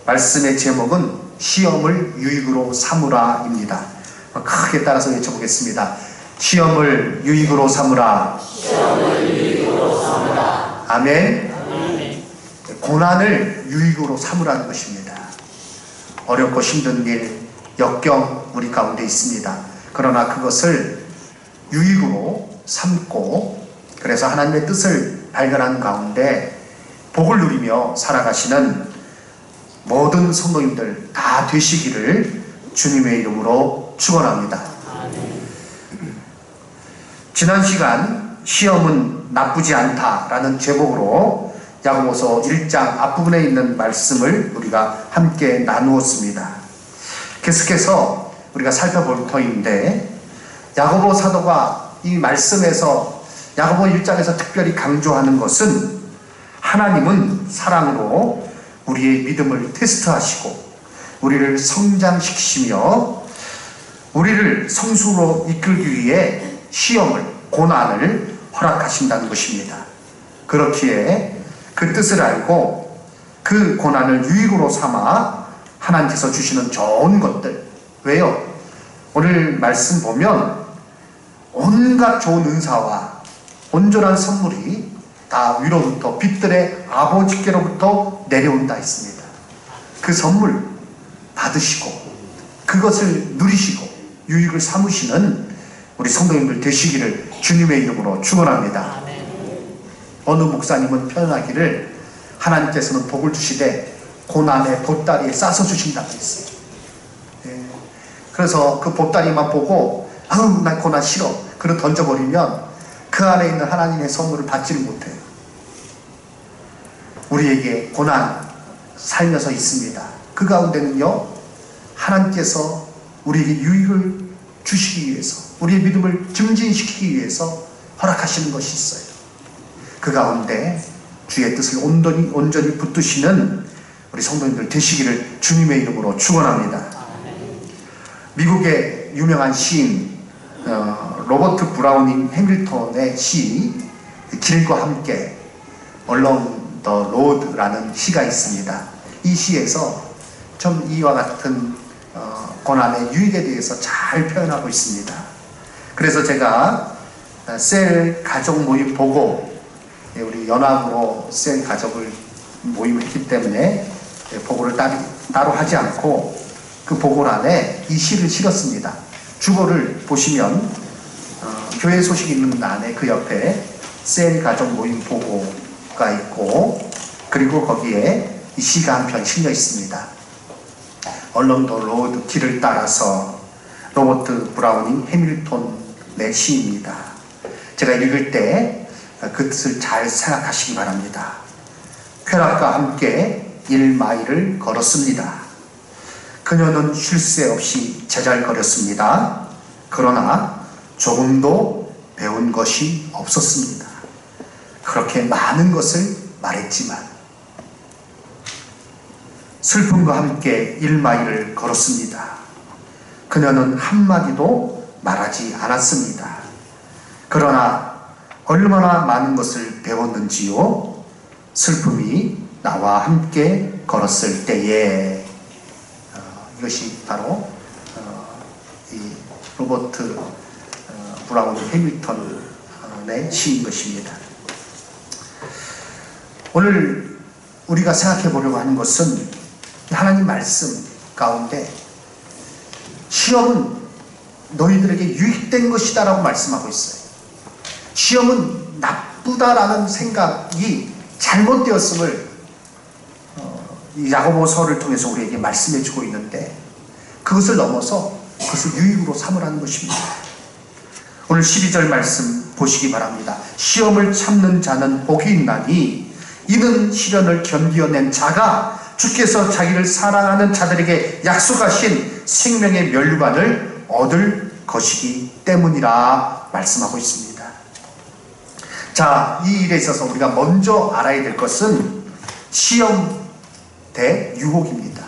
말씀의 제목은 시험을 유익으로 삼으라입니다. 크게 따라서 외쳐보겠습니다. 시험을 유익으로 삼으라. 시험을 유익으로 삼으라. 아멘. 아멘. 고난을 유익으로 삼으라는 것입니다. 어렵고 힘든 일, 역경 우리 가운데 있습니다. 그러나 그것을 유익으로 삼고, 그래서 하나님의 뜻을 발견하는 가운데 복을 누리며 살아가시는 모든 성도님들 다 되시기를 주님의 이름으로 축원합니다. 지난 시간 시험은 나쁘지 않다라는 제목으로 야고보서 1장 앞부분에 있는 말씀을 우리가 함께 나누었습니다. 계속해서 우리가 살펴볼 터인데, 야고보 사도가 이 말씀에서 야고보 1장에서 특별히 강조하는 것은 하나님은 사랑으로 우리의 믿음을 테스트하시고 우리를 성장시키시며 우리를 성수로 이끌기 위해 시험을, 고난을 허락하신다는 것입니다. 그렇기에 그 뜻을 알고 그 고난을 유익으로 삼아 하나님께서 주시는 좋은 것들, 왜요? 오늘 말씀 보면 온갖 좋은 은사와 온전한 선물이 다 위로부터 빛들의 아버지께로부터 내려온다 했습니다. 그 선물 받으시고 그것을 누리시고 유익을 삼으시는 우리 성도님들 되시기를 주님의 이름으로 축원합니다. 어느 목사님은 표현하기를 하나님께서는 복을 주시되 고난의 보따리에 싸서 주신다고 했어요. 그래서 그 보따리만 보고 아우 난 고난 싫어 그걸 던져버리면 그 안에 있는 하나님의 선물을 받지를 못해요. 우리에게 고난 살면서 있습니다. 그 가운데는요, 하나님께서 우리에게 유익을 주시기 위해서, 우리의 믿음을 증진시키기 위해서 허락하시는 것이 있어요. 그 가운데 주의 뜻을 온전히 붙드시는 우리 성도님들 되시기를 주님의 이름으로 축원합니다. 미국의 유명한 시인 로버트 브라우닝 해밀턴의 시 길과 함께 Along the Road라는 시가 있습니다. 이 시에서 좀 이와 같은 고난의 유익에 대해서 잘 표현하고 있습니다. 그래서 제가 셀 가족 모임 보고, 우리 연합으로 셀 가족을 모임을 했기 때문에 보고를 따로 하지 않고 그 보고란에 이 시를 실었습니다. 주보를 보시면 교회 소식 있는 안에 그 옆에 셀 가족 모임 보고가 있고, 그리고 거기에 이 시가 한 편 실려 있습니다. Along the Road, 길을 따라서, 로버트 브라우닝 해밀턴의 시입니다. 제가 읽을 때 그 뜻을 잘 생각하시기 바랍니다. 쾌락과 함께 1마일을 걸었습니다. 그녀는 쉴 새 없이 제잘거렸습니다. 그러나 조금도 배운 것이 없었습니다. 그렇게 많은 것을 말했지만 슬픔과 함께 1마일을 걸었습니다. 그녀는 한마디도 말하지 않았습니다. 그러나 얼마나 많은 것을 배웠는지요. 슬픔이 나와 함께 걸었을 때에. 이것이 바로 이 로버트 브라우닝 해밀턴의 시인 것입니다. 오늘 우리가 생각해 보려고 하는 것은 하나님 말씀 가운데 시험은 너희들에게 유익된 것이다 라고 말씀하고 있어요. 시험은 나쁘다라는 생각이 잘못되었음을 이 야고보서를 통해서 우리에게 말씀해 주고 있는데, 그것을 넘어서 그것을 유익으로 삼으라는 것입니다. 오늘 12절 말씀 보시기 바랍니다. 시험을 참는 자는 복이 있나니 이는 시련을 견디어낸 자가 주께서 자기를 사랑하는 자들에게 약속하신 생명의 면류관을 얻을 것이기 때문이라 말씀하고 있습니다. 자, 이 일에 있어서 우리가 먼저 알아야 될 것은 시험 대 유혹입니다.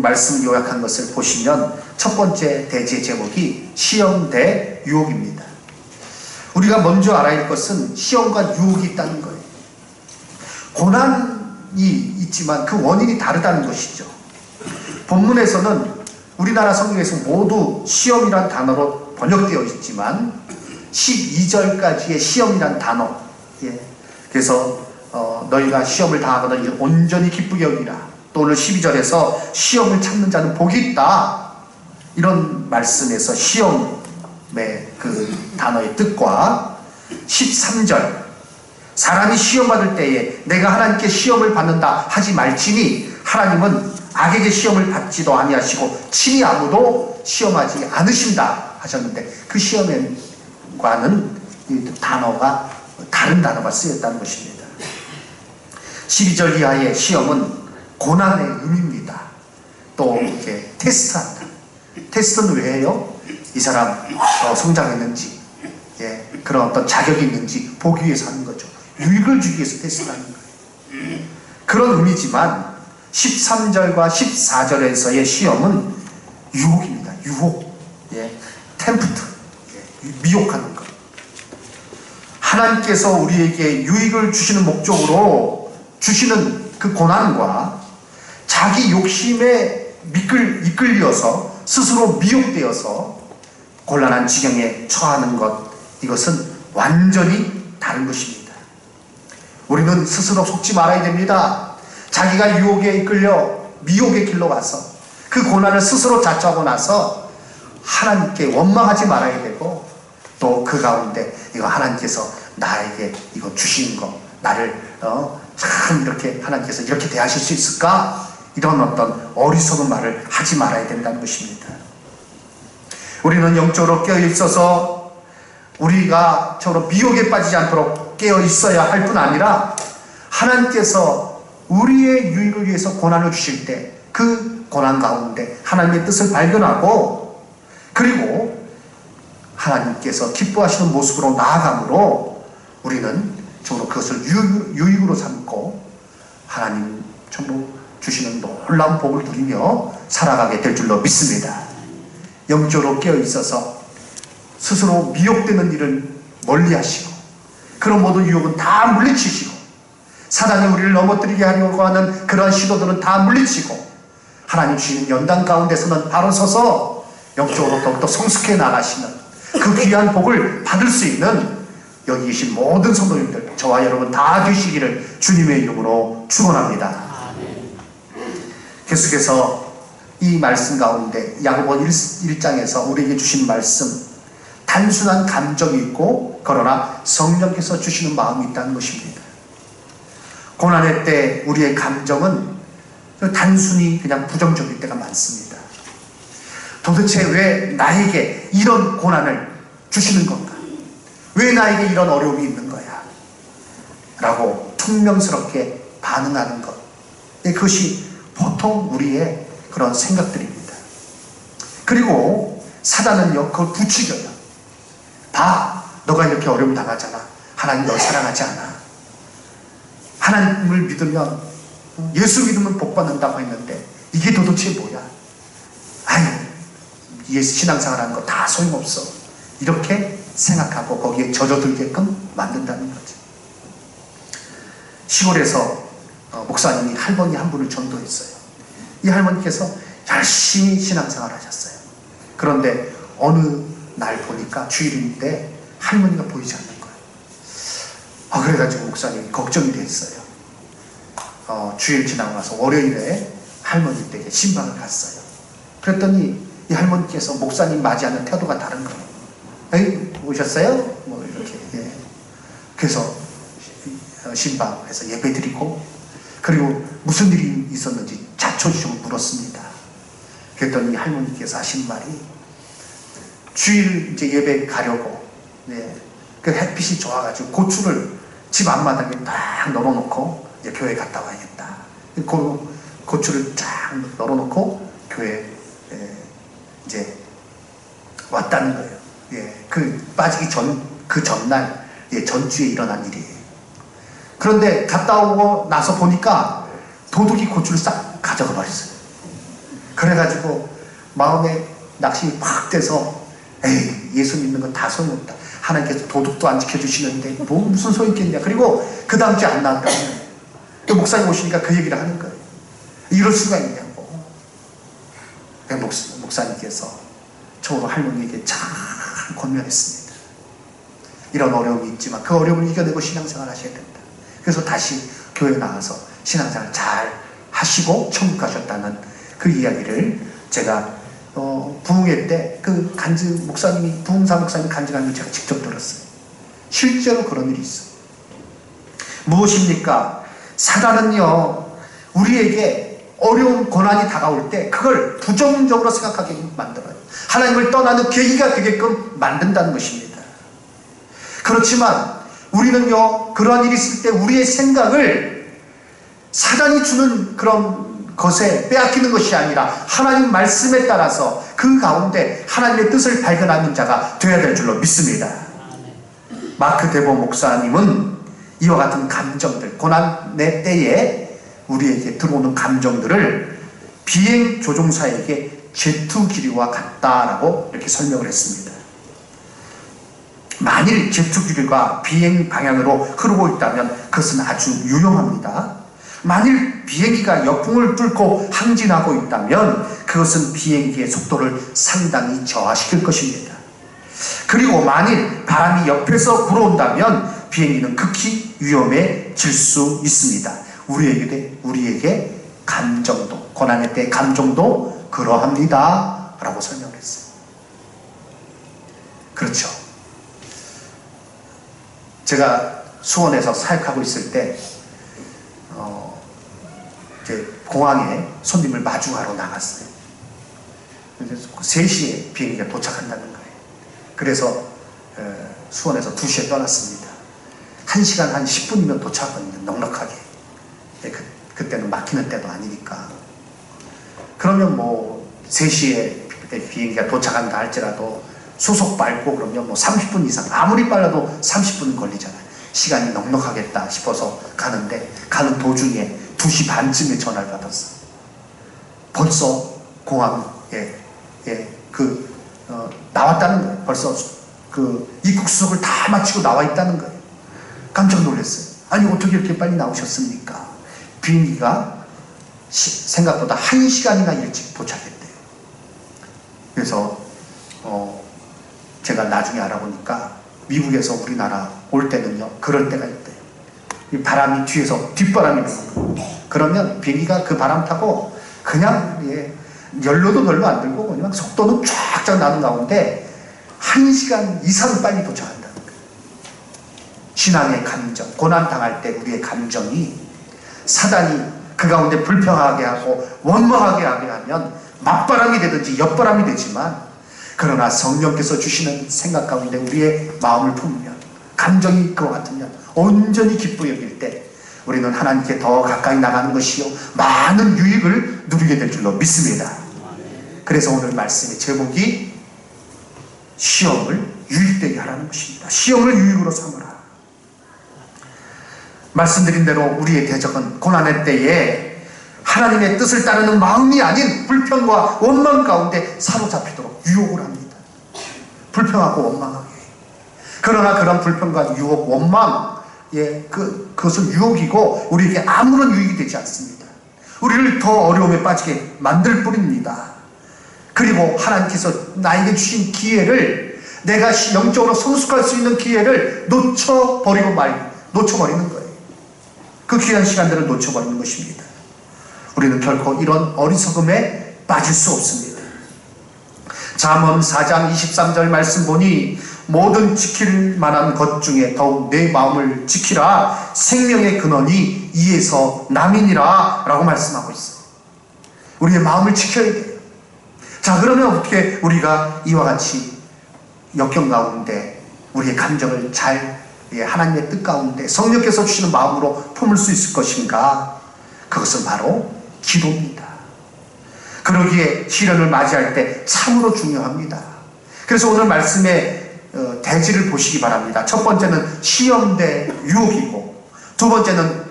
말씀 요약한 것을 보시면 첫 번째 대지의 제목이 시험 대 유혹입니다. 우리가 먼저 알아야 할 것은 시험과 유혹이 있다는 거예요. 고난이 있지만 그 원인이 다르다는 것이죠. 본문에서는 우리나라 성경에서 모두 시험이란 단어로 번역되어 있지만 12절까지의 시험이란 단어, 그래서 너희가 시험을 당하거든 온전히 기쁘게 여기라. 또 오늘 12절에서 시험을 참는 자는 복이 있다. 이런 말씀에서 시험의 그 단어의 뜻과 13절 사람이 시험받을 때에 내가 하나님께 시험을 받는다 하지 말지니 하나님은 악에게 시험을 받지도 아니하시고 친히 아무도 시험하지 않으신다 하셨는데 그 시험과는 단어가 다른 단어가 쓰였다는 것입니다. 12절 이하의 시험은 고난의 의미입니다. 또 이렇게 테스트한다. 테스트는 왜 해요? 이 사람 성장했는지, 그런 어떤 자격이 있는지 보기 위해서 하는 거죠. 유익을 주기 위해서 테스트하는 거예요. 그런 의미지만 13절과 14절에서의 시험은 유혹입니다. 유혹, 템프트, 미혹하는 것. 하나님께서 우리에게 유익을 주시는 목적으로 주시는 그 고난과 자기 욕심에 이끌려서 스스로 미혹되어서 곤란한 지경에 처하는 것, 이것은 완전히 다른 것입니다. 우리는 스스로 속지 말아야 됩니다. 자기가 유혹에 이끌려 미혹의 길로 가서 그 고난을 스스로 자초하고 나서 하나님께 원망하지 말아야 되고, 또 그 가운데 이거 하나님께서 나에게 이거 주신 거, 나를 참 이렇게 하나님께서 이렇게 대하실 수 있을까? 이런 어떤 어리석은 말을 하지 말아야 된다는 것입니다. 우리는 영적으로 깨어 있어서 우리가 저로 미혹에 빠지지 않도록 깨어 있어야 할 뿐 아니라 하나님께서 우리의 유익을 위해서 고난을 주실 때 그 고난 가운데 하나님의 뜻을 발견하고, 그리고 하나님께서 기뻐하시는 모습으로 나아감으로 우리는 정말 그것을 유익으로 삼고 하나님 정말 주시는 놀라운 복을 누리며 살아가게 될 줄로 믿습니다. 영적으로 깨어 있어서 스스로 미혹되는 일을 멀리 하시고, 그런 모든 유혹은 다 물리치시고, 사단이 우리를 넘어뜨리게 하려고 하는 그러한 시도들은 다 물리치고, 하나님 주시는 연단 가운데서는 바로 서서 영적으로 더욱더 성숙해 나가시는 그 귀한 복을 받을 수 있는 여기 계신 모든 성도님들, 저와 여러분 다 되시기를 주님의 이름으로 축원합니다. 계속해서 이 말씀 가운데 야고보 1장에서 우리에게 주신 말씀, 단순한 감정이 있고 그러나 성령께서 주시는 마음이 있다는 것입니다. 고난의 때 우리의 감정은 단순히 그냥 부정적일 때가 많습니다. 도대체 왜 나에게 이런 고난을 주시는 건가? 왜 나에게 이런 어려움이 있는 거야? 라고 퉁명스럽게 반응하는 것, 그것이 보통 우리의 그런 생각들입니다. 그리고 사단은요, 그걸 부추겨요. 봐, 너가 이렇게 어려움 당하잖아. 하나님 널 사랑하지 않아. 하나님을 믿으면, 예수 믿으면 복 받는다고 했는데 이게 도대체 뭐야? 아유, 예수 신앙생활하는 거 다 소용없어. 이렇게 생각하고 거기에 젖어들게끔 만든다는 거죠. 시골에서 목사님이 할머니 한 분을 전도했어요. 이 할머니께서 열심히 신앙생활 하셨어요. 그런데 어느 날 보니까 주일인데 할머니가 보이지 않는 거예요. 그래가지고 목사님이 걱정이 됐어요. 주일 지나고 나서 월요일에 할머니 댁에 신방을 갔어요. 그랬더니 이 할머니께서 목사님 맞이하는 태도가 다른 거예요. 에이, 오셨어요? 뭐 이렇게. 그래서 신방에서 예배 드리고, 그리고 무슨 일이 있었는지 자초지종을 물었습니다. 그랬더니 할머니께서 하신 말이, 주일 이제 예배 가려고, 그 햇빛이 좋아가지고 고추를 집 앞마당에 딱 널어놓고 이제 교회 갔다 와야겠다. 고추를 쫙 널어놓고 교회 이제 왔다는 거예요. 그 빠지기 그 전날, 전주에 일어난 일이에요. 그런데 갔다 오고 나서 보니까 도둑이 고추를 싹 가져가 버렸어요. 그래가지고 마음에 낙심이 팍 돼서, 에이, 예수 믿는 건 다 소용없다. 하나님께서 도둑도 안 지켜주시는데 뭐 무슨 소용있겠냐. 그리고 그 다음 주에 안 나왔다고. 또 목사님 오시니까 그 얘기를 하는 거예요. 이럴 수가 있냐고. 목사님께서 저로 할머니에게 잘 권면했습니다. 이런 어려움이 있지만 그 어려움을 이겨내고 신앙생활 하셔야 된다. 그래서 다시 교회 나와서 신앙생활 잘 하시고 천국 가셨다는 그 이야기를 제가 부흥회 때 그 간증 목사님이 부흥사 목사님 간증한 걸 제가 직접 들었어요. 실제로 그런 일이 있어요. 무엇입니까? 사단은요 우리에게 어려운 고난이 다가올 때 그걸 부정적으로 생각하게 만들어요. 하나님을 떠나는 계기가 되게끔 만든다는 것입니다. 그렇지만 우리는요 그러한 일이 있을 때 우리의 생각을 사단이 주는 그런 것에 빼앗기는 것이 아니라 하나님 말씀에 따라서 그 가운데 하나님의 뜻을 발견하는 자가 되어야 될 줄로 믿습니다. 마크 데보 목사님은 이와 같은 감정들, 고난의 때에 우리에게 들어오는 감정들을 비행 조종사에게 제트 기류와 같다라고 이렇게 설명을 했습니다. 만일 제트 기류가 비행 방향으로 흐르고 있다면 그것은 아주 유용합니다. 만일 비행기가 역풍을 뚫고 항진하고 있다면 그것은 비행기의 속도를 상당히 저하시킬 것입니다. 그리고 만일 바람이 옆에서 불어온다면 비행기는 극히 위험해질 수 있습니다. 우리에게 감정도, 고난의 때 감정도 그러합니다 라고 설명을 했어요. 그렇죠. 제가 수원에서 사역하고 있을 때 이제 공항에 손님을 마주하러 나갔어요. 3시에 비행기가 도착한다는 거예요. 그래서 수원에서 2시에 떠났습니다. 1시간 한 10분이면 도착하거든요. 넉넉하게. 그때는 막히는 때도 아니니까. 그러면 뭐 3시에 비행기가 도착한다 할지라도 수속 밟고 그러면 뭐 30분 이상, 아무리 빨라도 30분 걸리잖아요. 시간이 넉넉하겠다 싶어서 가는데 가는 도중에 2시 반쯤에 전화를 받았어. 벌써 공항에 나왔다는 거예요. 벌써 그 입국 수속을 다 마치고 나와 있다는 거예요. 깜짝 놀랐어요. 아니 어떻게 이렇게 빨리 나오셨습니까? 비행기가 생각보다 1시간이나 일찍 도착했대요. 그래서 제가 나중에 알아보니까 미국에서 우리나라 올 때는요 그럴 때가 있대요. 이 바람이 뒤에서 뒷바람이 부는 거예요. 그러면 비행기가 그 바람 타고 그냥 연료도 별로 안 들고 그냥 속도는 쫙쫙 나는 가운데 1시간 이상 빨리 도착한다는 거예요. 신앙의 감정, 고난 당할 때 우리의 감정이 사단이 그 가운데 불평하게 하고 원망하게 하게 하면 맞바람이 되든지 옆바람이 되지만 그러나 성령께서 주시는 생각 가운데 우리의 마음을 품으면 감정이 그와 같으면 온전히 기뻐 여길 때 우리는 하나님께 더 가까이 나가는 것이요 많은 유익을 누리게 될 줄로 믿습니다. 그래서 오늘 말씀의 제목이 시험을 유익되게 하라는 것입니다. 시험을 유익으로 삼으라. 말씀드린 대로 우리의 대적은 고난의 때에 하나님의 뜻을 따르는 마음이 아닌 불평과 원망 가운데 사로잡히도록 유혹을 합니다. 불평하고 원망하게. 그러나 그런 불평과 유혹, 원망, 그것은 유혹이고 우리에게 아무런 유익이 되지 않습니다. 우리를 더 어려움에 빠지게 만들 뿐입니다. 그리고 하나님께서 나에게 주신 기회를, 내가 영적으로 성숙할 수 있는 기회를 놓쳐버리는 거예요. 그 귀한 시간들을 놓쳐버리는 것입니다. 우리는 결코 이런 어리석음에 빠질 수 없습니다. 잠언 4장 23절 말씀 보니 모든 지킬 만한 것 중에 더욱 내 마음을 지키라. 생명의 근원이 이에서 남이니라 라고 말씀하고 있어요. 우리의 마음을 지켜야 돼요. 자, 그러면 어떻게 우리가 이와 같이 역경 가운데 우리의 감정을 잘 하나님의 뜻 가운데 성령께서 주시는 마음으로 품을 수 있을 것인가? 그것은 바로 기도입니다. 그러기에 시련을 맞이할 때 참으로 중요합니다. 그래서 오늘 말씀의 대지를 보시기 바랍니다. 첫 번째는 시험 대 유혹이고, 두 번째는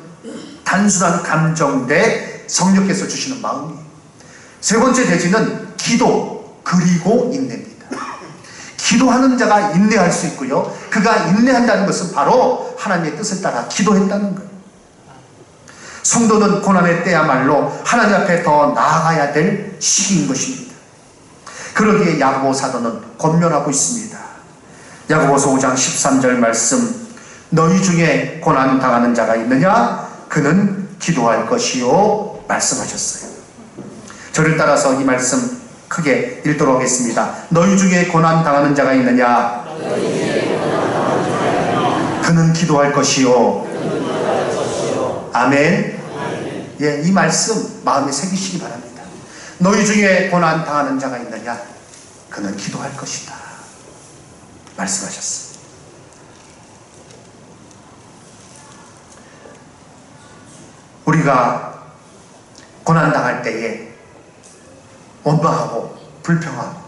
단순한 감정 대 성령께서 주시는 마음이에요. 세 번째 대지는 기도 그리고 인내입니다. 기도하는 자가 인내할 수 있고요, 그가 인내한다는 것은 바로 하나님의 뜻을 따라 기도했다는 거예요. 성도는 고난의 때야말로 하나님 앞에 더 나아가야 될 시기인 것입니다. 그러기에 야고보 사도는 권면하고 있습니다. 야고보서 5장 13절 말씀, 너희 중에 고난 당하는 자가 있느냐? 그는 기도할 것이요 말씀하셨어요. 저를 따라서 이 말씀 크게 읽도록 하겠습니다. 너희 중에 고난 당하는 자가 있느냐? 그는 기도할 것이요. 아멘. 예, 이 말씀 마음에 새기시기 바랍니다. 너희 중에 고난 당하는 자가 있느냐? 그는 기도할 것이다 말씀하셨어요. 우리가 고난 당할 때에 원망하고 불평하고,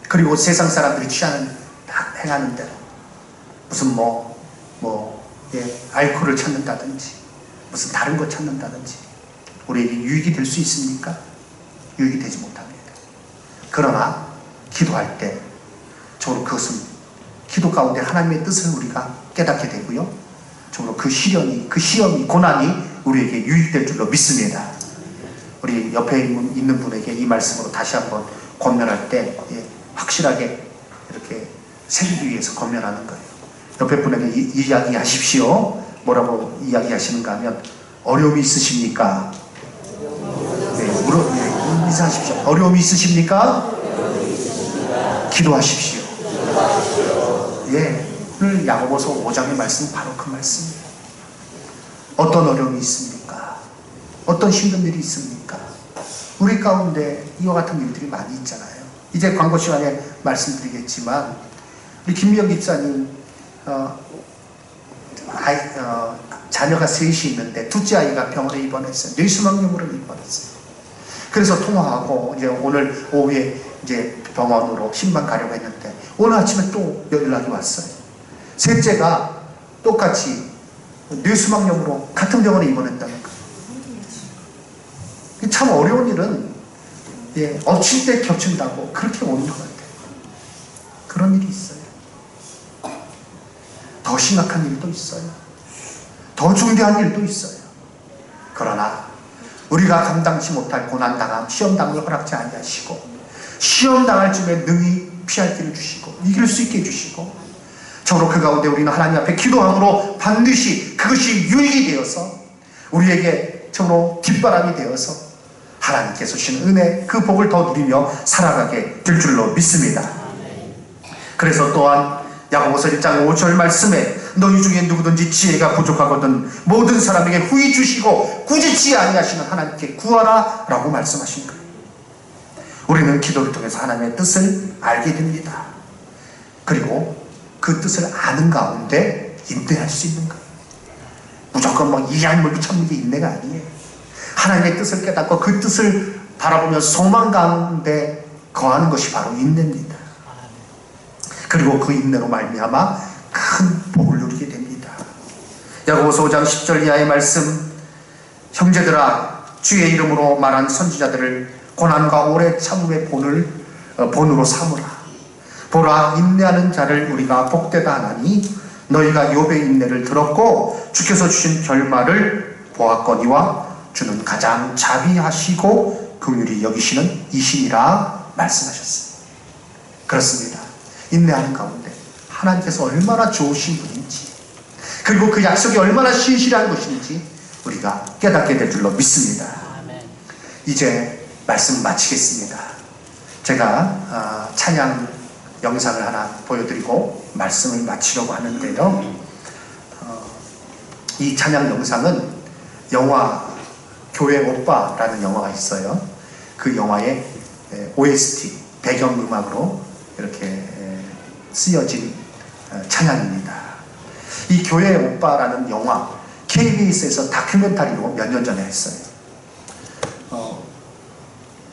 그리고 세상 사람들이 행하는 대로 무슨 알코올을 찾는다든지 무슨 다른 거 찾는다든지 우리에게 유익이 될 수 있습니까? 유익이 되지 못합니다. 그러나 기도할 때 적어도 그것은 기도 가운데 하나님의 뜻을 우리가 깨닫게 되고요, 적어도 그 시련이, 그 시험이, 고난이 우리에게 유익될 줄로 믿습니다. 우리 옆에 있는 분에게 이 말씀으로 다시 한번 권면할 때 확실하게 이렇게 새기기 위해서 권면하는 거예요. 옆에 분에게 이야기하십시오. 뭐라고 이야기하시는가 하면, 어려움이 있으십니까? 인사하십시오. 어려움이 있으십니까? 기도하십시오. 오늘 야고보서 5장의 말씀은 바로 그 말씀이에요. 어떤 어려움이 있습니까? 어떤 힘든 일이 있습니까? 우리 가운데 이와 같은 일들이 많이 있잖아요. 이제 광고 시간에 말씀드리겠지만, 우리 김미영 집사님 자녀가 셋이 있는데 둘째 아이가 병원에 입원했어요. 뇌수막염으로 입원했어요. 그래서 통화하고 이제 오늘 오후에 이제 병원으로 신방 가려고 했는데 오늘 아침에 또 연락이 왔어요. 셋째가 똑같이 뇌수막염으로 같은 병원에 입원했다는 거예요. 참 어려운 일은 엎칠 때 겹친다고 그렇게 오는 것 같아요. 그런 일이 있어요. 더 심각한 일도 있어요. 더 중대한 일도 있어요. 그러나 우리가 감당치 못할 고난당함, 시험당을 허락지 아니하시고, 시험당할 쯤에 능히 피할 길을 주시고 이길 수 있게 해주시고, 저로 그 가운데 우리는 하나님 앞에 기도함으로 반드시 그것이 유익이 되어서 우리에게 저로 뒷바람이 되어서 하나님께서 주신 은혜, 그 복을 더 누리며 살아가게 될 줄로 믿습니다. 그래서 또한 야고보서 1장 5절 말씀에, 너희 중에 누구든지 지혜가 부족하거든 모든 사람에게 후히 주시고 꾸짖지 아니하시는 하나님께 구하라 라고 말씀하신 거예요. 우리는 기도를 통해서 하나님의 뜻을 알게 됩니다. 그리고 그 뜻을 아는 가운데 인내할 수 있는 거예요. 무조건 이양물고 참는 게 인내가 아니에요. 하나님의 뜻을 깨닫고 그 뜻을 바라보며 소망 가운데 거하는 것이 바로 인내입니다. 그리고 그 인내로 말미암아 큰 복을 누리게 됩니다. 야고보서 5장 10절 이하의 말씀, 형제들아 주의 이름으로 말한 선지자들을 고난과 오래 참음의 본으로 삼으라. 보라, 인내하는 자를 우리가 복되다 하나니 너희가 욥의 인내를 들었고 주께서 주신 결말을 보았거니와 주는 가장 자비하시고 긍휼히 여기시는 이신이라 말씀하셨습니다. 그렇습니다. 인내하는 가운데 하나님께서 얼마나 좋으신 분인지, 그리고 그 약속이 얼마나 신실한 것인지 우리가 깨닫게 될 줄로 믿습니다. 이제 말씀 마치겠습니다. 제가 찬양 영상을 하나 보여드리고 말씀을 마치려고 하는데요, 이 찬양 영상은 영화 교회 오빠라는 영화가 있어요. 그 영화의 OST 배경음악으로 이렇게 쓰여진 찬양입니다. 이 교회 오빠라는 영화 KBS에서 다큐멘터리로 몇 년 전에 했어요.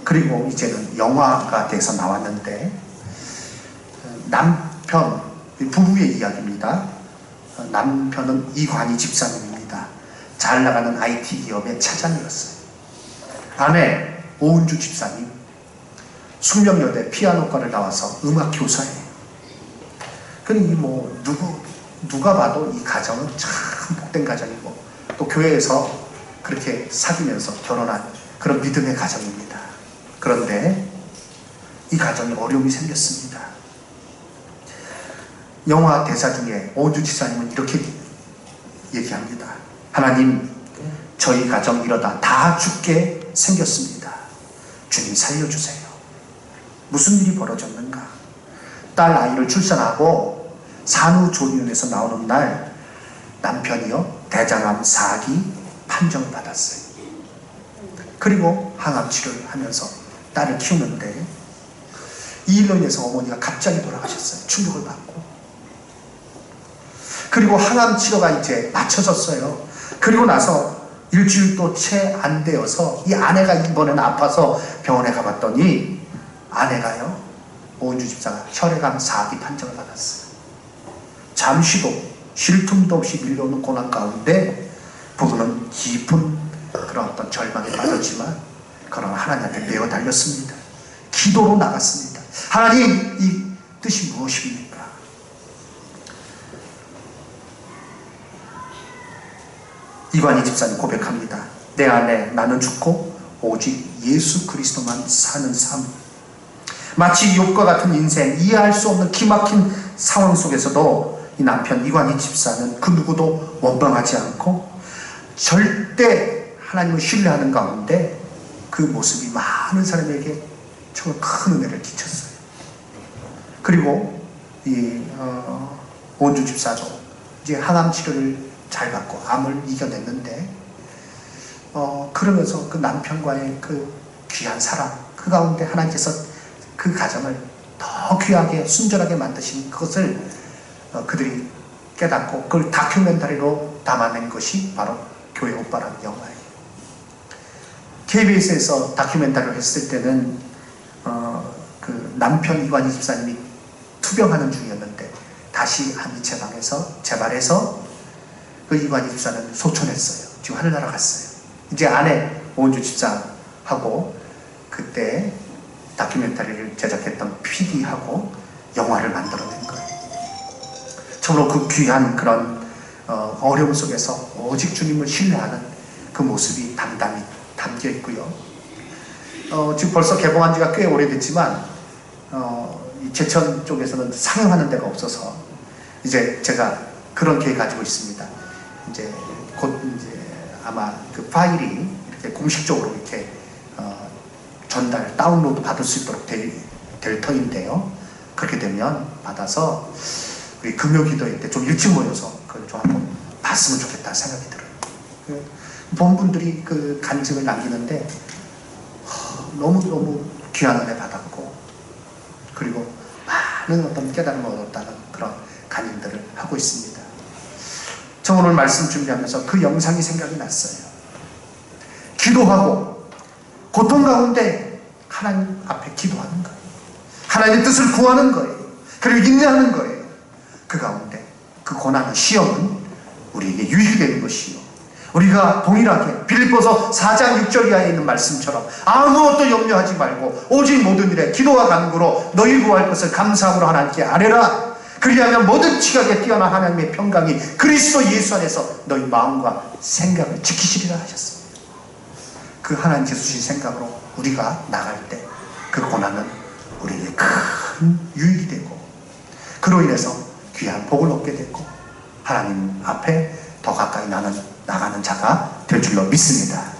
그리고 이제는 영화가 돼서 나왔는데, 남편, 부부의 이야기입니다. 남편은 이관희 집사님입니다. 잘 나가는 IT 기업의 차장이었어요. 아내 오은주 집사님, 숙명여대 피아노과를 나와서 음악 교사예요. 그러니 누가 봐도 이 가정은 참 복된 가정이고, 또 교회에서 그렇게 사귀면서 결혼한 그런 믿음의 가정입니다. 그런데 이 가정에 어려움이 생겼습니다. 영화 대사 중에 오은주 집사님은 이렇게 얘기합니다. 하나님, 저희 가정 이러다 다 죽게 생겼습니다. 주님 살려주세요. 무슨 일이 벌어졌는가? 딸 아이를 출산하고 산후조리원에서 나오는 날 남편이요 대장암 4기 판정을 받았어요. 그리고 항암 치료를 하면서 딸을 키우는데 이 일로 인해서 어머니가 갑자기 돌아가셨어요. 충격을 받고. 그리고 항암 치료가 이제 맞춰졌어요. 그리고 나서 일주일도 채 안 되어서 이 아내가 이번에는 아파서 병원에 가봤더니 아내가요, 오은주 집사가 혈액암 4기 판정을 받았어요. 잠시도 쉴 틈도 없이 밀려오는 고난 가운데 부부는 깊은 그런 어떤 절망에 빠졌지만 그러나 하나님한테 매어 달렸습니다. 기도로 나갔습니다. 하나님, 이 뜻이 무엇입니까? 이관희 집사님 고백합니다. 내 안에 나는 죽고 오직 예수 그리스도만 사는 삶. 마치 욥과 같은 인생, 이해할 수 없는 기막힌 상황 속에서도 이 남편 이관희 집사는 그 누구도 원망하지 않고 절대 하나님을 신뢰하는 가운데 그 모습이 많은 사람에게 정말 큰 은혜를 끼쳤어요. 그리고 이 오은주 집사도 이제 항암 치료를 잘 받고 암을 이겨냈는데 그러면서 그 남편과의 그 귀한 사랑, 그 가운데 하나님께서 그 가정을 더 귀하게 순전하게 만드신 그것을 그들이 깨닫고 그걸 다큐멘터리로 담아낸 것이 바로 교회 오빠라는 영화예요. KBS에서 다큐멘터리를 했을 때는 그 남편 이관희 집사님이 투병하는 중이었는데 다시 한 재발해서 그 이관희 집사는 소천했어요. 지금 하늘나라 갔어요. 이제 아내 오은주 집사하고 그때 다큐멘터리를 제작했던 PD하고 영화를 만들어낸 거예요. 정말로 그 귀한 그런 어려움 속에서 오직 주님을 신뢰하는 그 모습이 담담히 담겨 있고요. 지금 벌써 개봉한 지가 꽤 오래됐지만 이 제천 쪽에서는 상영하는 데가 없어서 이제 제가 그런 계획 가지고 있습니다. 이제 곧 이제 아마 그 파일이 이렇게 공식적으로 이렇게 전달, 다운로드 받을 수 있도록 될 터인데요. 그렇게 되면 받아서 우리 금요기도회 때 좀 일찍 모여서 그걸 좀 한번 봤으면 좋겠다 생각이 들어요. 본 분들이 그 간증을 남기는데 너무너무 귀한 은혜 받았고 그리고 많은 어떤 깨달음을 얻었다는 그런 간증들을 하고 있습니다. 저 오늘 말씀 준비하면서 그 영상이 생각이 났어요. 기도하고 고통 가운데 하나님 앞에 기도하는 거예요. 하나님의 뜻을 구하는 거예요. 그리고 인내하는 거예요. 그 가운데 그 고난의 시험은 우리에게 유익이 되는 것이요. 우리가 동일하게 빌립보서 4장 6절 이하에 있는 말씀처럼 아무것도 염려하지 말고 오직 모든 일에 기도와 간구로 너희 구할 것을 감사함으로 하나님께 아뢰라. 그리하면 모든 지각에 뛰어난 하나님의 평강이 그리스도 예수 안에서 너희 마음과 생각을 지키시리라 하셨습니다. 그 하나님께서 주신 생각으로 우리가 나갈 때 그 고난은 우리에게 큰 유익이 되고 그로 인해서 귀한 복을 얻게 되고 하나님 앞에 더 가까이 나가는 자가 될 줄로 믿습니다.